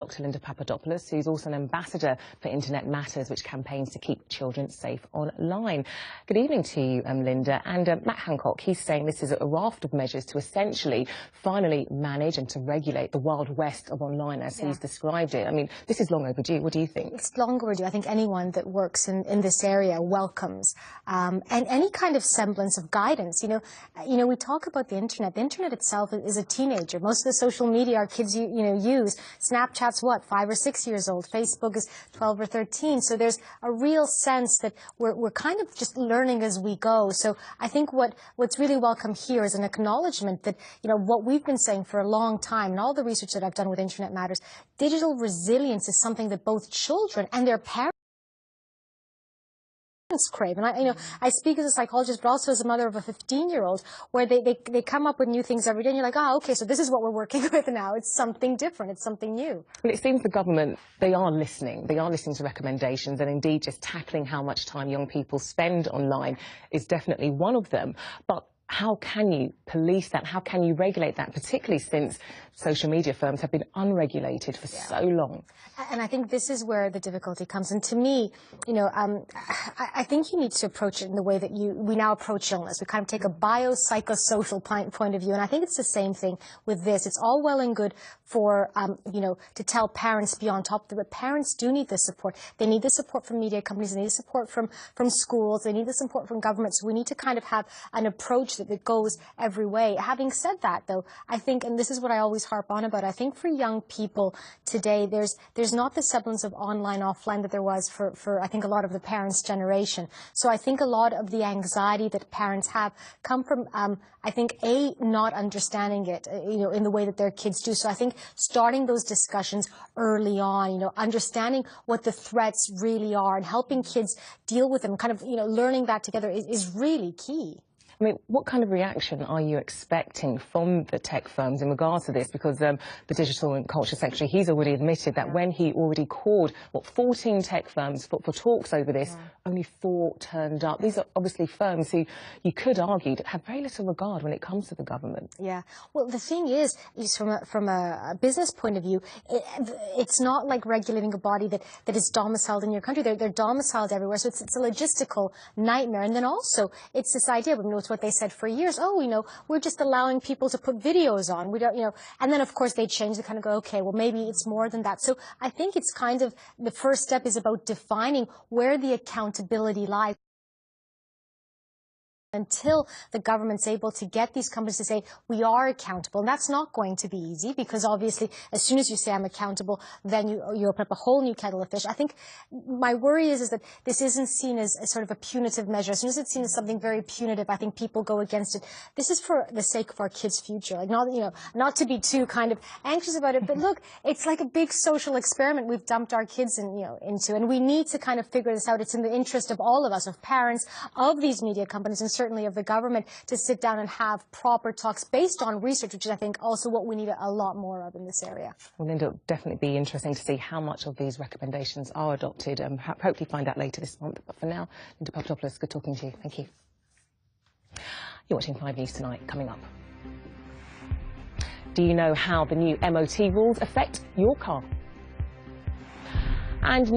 Dr. Linda Papadopoulos, who's also an ambassador for Internet Matters, which campaigns to keep children safe online. Good evening to you, Linda. And Matt Hancock, he's saying this is a raft of measures to essentially finally manage and to regulate the Wild West of online, as he's described it. I mean, this is long overdue. What do you think? It's long overdue. I think anyone that works in this area welcomes and any kind of semblance of guidance. You know, we talk about the internet. The internet itself is a teenager. Most of the social media our kids use. Snapchat's what, 5 or 6 years old. Facebook is 12 or 13. So there's a real sense that we're kind of just learning as we go. So I think what's really welcome here is an acknowledgement that, what we've been saying for a long time, and all the research that I've done with Internet Matters, digital resilience is something that both children and their parents crave. And I speak as a psychologist, but also as a mother of a 15-year-old, where they come up with new things every day, and you're like, oh, okay, so this is what we're working with now. It's something different. It's something new. Well, it seems the government, they are listening. They are listening to recommendations, and indeed just tackling how much time young people spend online is definitely one of them. But how can you police that? How can you regulate that, particularly since social media firms have been unregulated for so long? And I think this is where the difficulty comes. And to me, I think you need to approach it in the way that we now approach illness. We kind of take a biopsychosocial point of view. And I think it's the same thing with this. It's all well and good for, to tell parents be on top of it. But parents do need the support. They need the support from media companies. They need the support from schools. They need the support from government. So we need to kind of have an approach that goes every way. Having said that, though, I think, and this is what I always harp on about, I think for young people today, there's not the semblance of online, offline that there was for I think a lot of the parents' generation. So I think a lot of the anxiety that parents have come from, I think, not understanding it, in the way that their kids do. So I think starting those discussions early on, understanding what the threats really are and helping kids deal with them, kind of, learning that together is really key. I mean, what kind of reaction are you expecting from the tech firms in regards to this? Because the Digital and Culture Secretary, he's already admitted that when he already called, 14 tech firms for talks over this, only 4 turned up. These are obviously firms who you could argue have very little regard when it comes to the government. Yeah. Well, the thing is from a business point of view, it's not like regulating a body that is domiciled in your country. They're domiciled everywhere. So it's a logistical nightmare. And then also, it's this idea, what they said for years, we're just allowing people to put videos on. We don't, and then of course they change. They kind of go, okay, well maybe it's more than that. So I think it's kind of the first step is about defining where the accountability lies. Until the government's able to get these companies to say, we are accountable. And that's not going to be easy because obviously as soon as you say I'm accountable, then you open up a whole new kettle of fish. I think my worry is that this isn't seen as sort of a punitive measure. As soon as it's seen as something very punitive, I think people go against it. This is for the sake of our kids' future. Like not to be too kind of anxious about it, but look, it's like a big social experiment we've dumped our kids into, and we need to kind of figure this out. It's in the interest of all of us, of parents, of these media companies, and certainly of the government to sit down and have proper talks based on research, which is, I think, also what we need a lot more of in this area. Well, Linda, it'll definitely be interesting to see how much of these recommendations are adopted. Hopefully find out later this month. But for now, Linda Papadopoulos, good talking to you. Thank you. You're watching 5 News Tonight. Coming up. Do you know how the new MOT rules affect your car? And